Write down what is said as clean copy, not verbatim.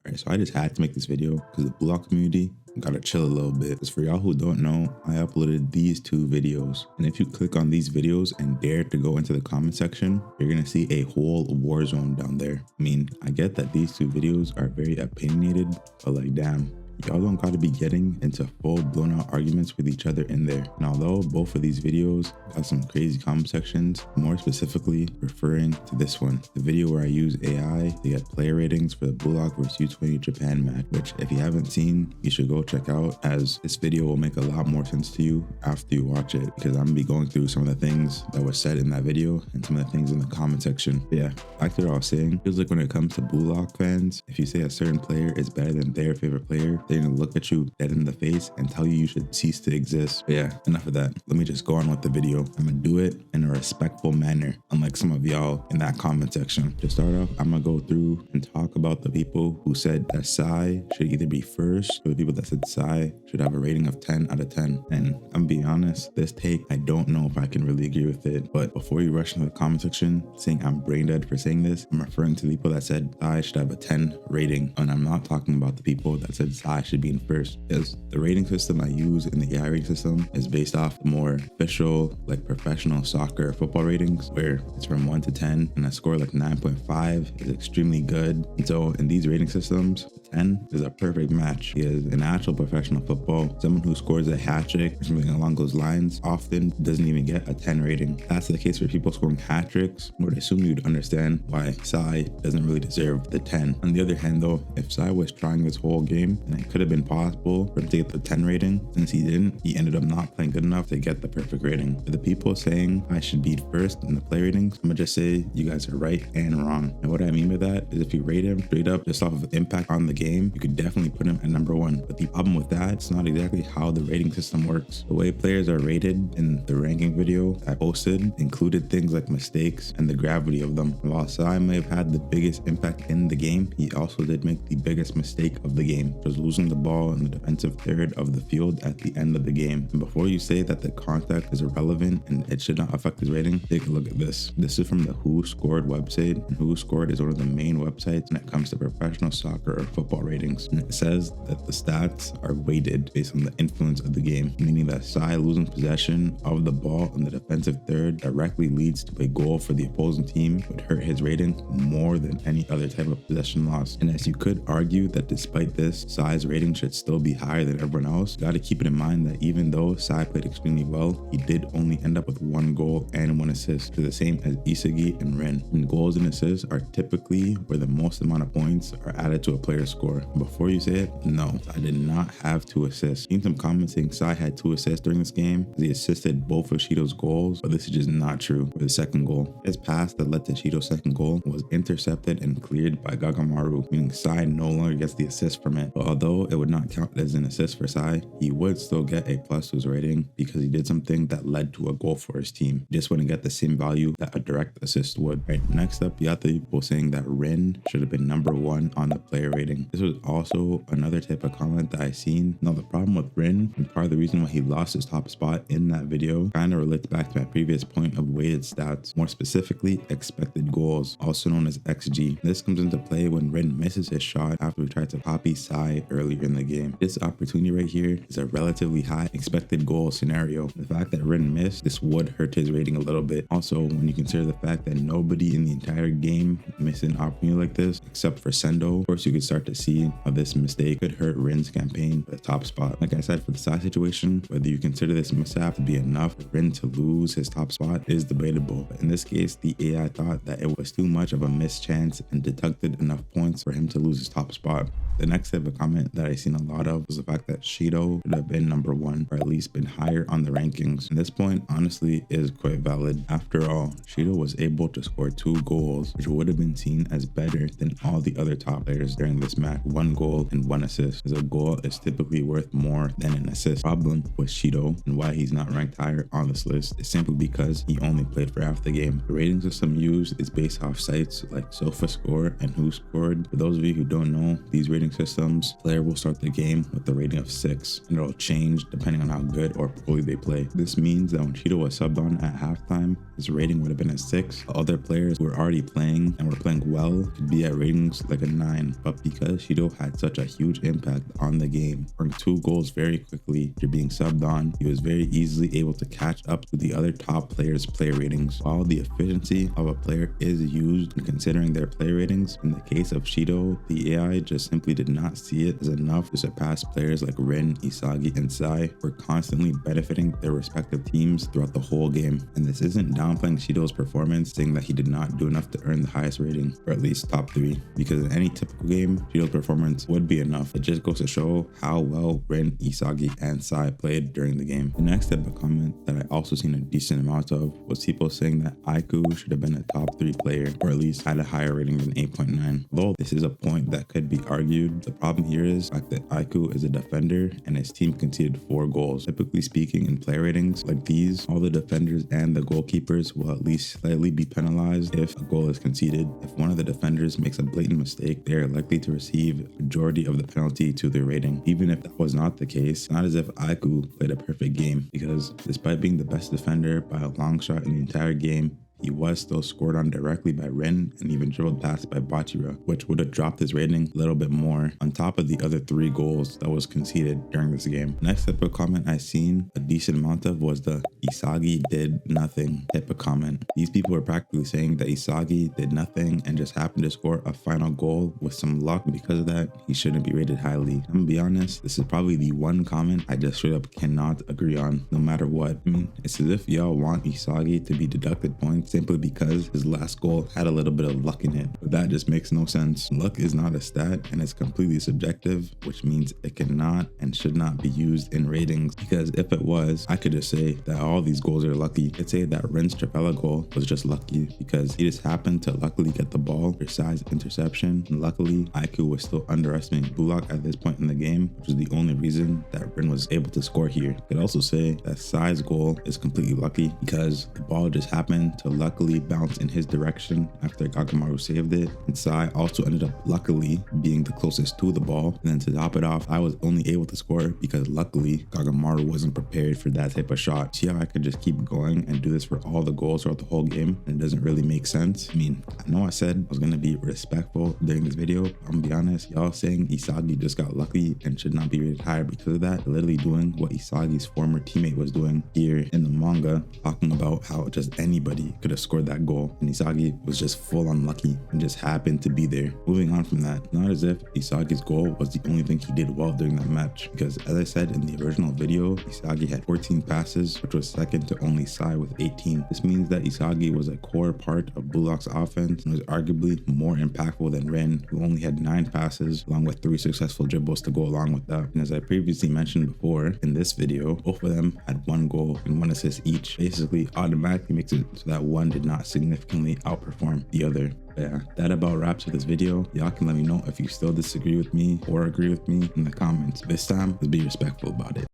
Alright, so I just had to make this video because the Block community gotta chill a little bit. Because for y'all who don't know, I uploaded these two videos. And if you click on these videos and dare to go into the comment section, you're gonna see a whole war zone down there. I mean, I get that these two videos are very opinionated, but like damn, y'all don't gotta be getting into full blown out arguments with each other in there. And although both of these videos got some crazy comment sections, more specifically referring to this one, the video where I use AI to get player ratings for the Bullock vs U20 Japan match, which if you haven't seen, you should go check out, as this video will make a lot more sense to you after you watch it, because I'm gonna be going through some of the things that were said in that video and some of the things in the comment section. But yeah, back to what I was saying, feels like when it comes to Bullock fans, if you say a certain player is better than their favorite player, they're gonna look at you dead in the face and tell you should cease to exist. But yeah, enough of that. Let me just go on with the video. I'm gonna do it in a respectful manner, unlike some of y'all in that comment section. To start off, I'm gonna go through and talk about the people who said that Sai should either be first, or the people that said Sai should have a rating of 10 out of 10. And I'm gonna be honest, this take, I don't know if I can really agree with it. But before you rush into the comment section saying I'm brain dead for saying this, I'm referring to the people that said Sai should have a 10 rating. And I'm not talking about the people that said Sai should be in first, because the rating system I use in the AI rating system is based off more official, like professional soccer football ratings, where it's from 1 to 10, and a score like 9.5 is extremely good. And so in these rating systems, 10 is a perfect match, because in actual professional football, someone who scores a hat trick or something along those lines often doesn't even get a 10 rating. That's the case for people scoring hat tricks. I would assume you'd understand why Sai doesn't really deserve the 10. On the other hand though, if Sai was trying this whole game, and it could have been possible for him to get the 10 rating, since he didn't, he ended up not playing good enough to get the perfect rating. For the people saying I should be first in the play ratings, I'm gonna just say you guys are right and wrong. And what I mean by that is, if you rate him straight up just off of impact on the game, you could definitely put him at number 1. But the problem with that, it's not exactly how the rating system works. The way players are rated in the ranking video I posted included things like mistakes and the gravity of them. And while Sai may have had the biggest impact in the game, he also did make the biggest mistake of the game, which was losing the ball in the defensive third of the field at the end of the game. And before you say that the contact is irrelevant and it should not affect his rating, take a look at this. This is from the Who Scored website, and Who Scored is one of the main websites when it comes to professional soccer or football ratings. And it says that the stats are weighted based on the influence of the game, meaning that Sai losing possession of the ball in the defensive third directly leads to a goal for the opposing team would hurt his rating more than any other type of possession loss. And as you could argue that despite this, Sai's rating should still be higher than everyone else, you gotta keep it in mind that even though Sai played extremely well, he did only end up with 1 goal and 1 assist, to the same as Isagi and Ren. And goals and assists are typically where the most amount of points are added to a player's score. Before you say it, no, I did not have 2 assists. Seen some comments saying Sai had 2 assists during this game, he assisted both of Shido's goals, but this is just not true. For the second goal, his pass that led to Shido's second goal was intercepted and cleared by Gagamaru, meaning Sai no longer gets the assist from it. But although it would not count as an assist for Sai, he would still get a plus to his rating because he did something that led to a goal for his team. He just wouldn't get the same value that a direct assist would. Right, next up, you got the people saying that Ren should have been number 1 on the player rating. This was also another type of comment that I seen. Now the problem with Ren, and part of the reason why he lost his top spot in that video, kind of relates back to my previous point of weighted stats, more specifically expected goals, also known as XG. This comes into play when Ren misses his shot after he tried to copy Sai earlier in the game. This opportunity right here is a relatively high expected goal scenario. The fact that Ren missed, this would hurt his rating a little bit. Also, when you consider the fact that nobody in the entire game missed an opportunity like this except for Sendo, of course you could start to see how this mistake could hurt Ren's campaign for the top spot. Like I said, for the Sai situation, whether you consider this mishap to be enough for Ren to lose his top spot is debatable. But in this case, the AI thought that it was too much of a missed chance and deducted enough points for him to lose his top spot. The next type of comment that I seen a lot of was the fact that Shido should have been number 1, or at least been higher on the rankings. And this point honestly is quite valid. After all, Shido was able to score 2 goals, which would have been seen as better than all the other top players during this match. 1 goal and 1 assist, as a goal is typically worth more than an assist. Problem with Shido and why he's not ranked higher on this list is simply because he only played for half the game. The rating system used is based off sites like SofaScore and Who Scored. For those of you who don't know, these rating rating systems, player will start the game with a rating of 6, and it'll change depending on how good or poorly they play. This means that when Shido was subbed on at halftime, his rating would have been a 6. Other players who were already playing and were playing well could be at ratings like a 9, but because Shido had such a huge impact on the game, scoring 2 goals very quickly after being subbed on, he was very easily able to catch up to the other top players' play ratings. While the efficiency of a player is used in considering their play ratings, in the case of Shido, the AI just simply did not see it as enough to surpass players like Rin, Isagi, and Sai, who were constantly benefiting their respective teams throughout the whole game. And this isn't downplaying Shido's performance, saying that he did not do enough to earn the highest rating, or at least top 3, because in any typical game, Shido's performance would be enough. It just goes to show how well Rin, Isagi, and Sai played during the game. The next type of comment that I also seen a decent amount of was people saying that Aiku should have been a top 3 player, or at least had a higher rating than 8.9. Though this is a point that could be argued, the problem here is the fact that Aiku is a defender and his team conceded 4 goals. Typically speaking, in play ratings like these, all the defenders and the goalkeepers will at least slightly be penalized if a goal is conceded. If one of the defenders makes a blatant mistake, they are likely to receive a majority of the penalty to their rating. Even if that was not the case, not as if Aiku played a perfect game, because despite being the best defender by a long shot in the entire game, he was still scored on directly by Rin and even dribbled past by Bachira, which would have dropped his rating a little bit more on top of the other 3 goals that was conceded during this game. Next type of comment I seen a decent amount of was the Isagi did nothing type of comment. These people were practically saying that Isagi did nothing and just happened to score a final goal with some luck, and because of that, he shouldn't be rated highly. I'm gonna be honest, this is probably the one comment I just straight up cannot agree on, no matter what. I mean, it's as if y'all want Isagi to be deducted points simply because his last goal had a little bit of luck in it, but that just makes no sense. Luck is not a stat and it's completely subjective, which means it cannot and should not be used in ratings, because if it was, I could just say that all these goals are lucky. I'd say that Rin's Trapella goal was just lucky because he just happened to luckily get the ball for Sai's interception, and luckily Aiku was still underestimating Bulak at this point in the game, which is the only reason that Rin was able to score here. I could also say that Sai's goal is completely lucky because the ball just happened to luckily bounced in his direction after Gagamaru saved it, and Sai also ended up luckily being the closest to the ball. And then to top it off, I was only able to score because luckily Gagamaru wasn't prepared for that type of shot. See how I could just keep going and do this for all the goals throughout the whole game, and it doesn't really make sense? I mean, I know I said I was gonna be respectful during this video, but I'm gonna be honest, y'all saying Isagi just got lucky and should not be rated higher because of that, literally doing what Isagi's former teammate was doing here in the manga, talking about how just anybody could have scored that goal, and Isagi was just full on lucky and just happened to be there. Moving on from that, not as if Isagi's goal was the only thing he did well during that match, because as I said in the original video, Isagi had 14 passes, which was second to only Sai with 18. This means that Isagi was a core part of Bulak's offense and was arguably more impactful than Rin, who only had 9 passes along with 3 successful dribbles to go along with that. And as I previously mentioned before in this video, both of them had 1 goal and 1 assist each, basically automatically makes it so that one did not significantly outperform the other. But yeah, that about wraps up this video. Y'all can let me know if you still disagree with me or agree with me in the comments. This time, let's be respectful about it.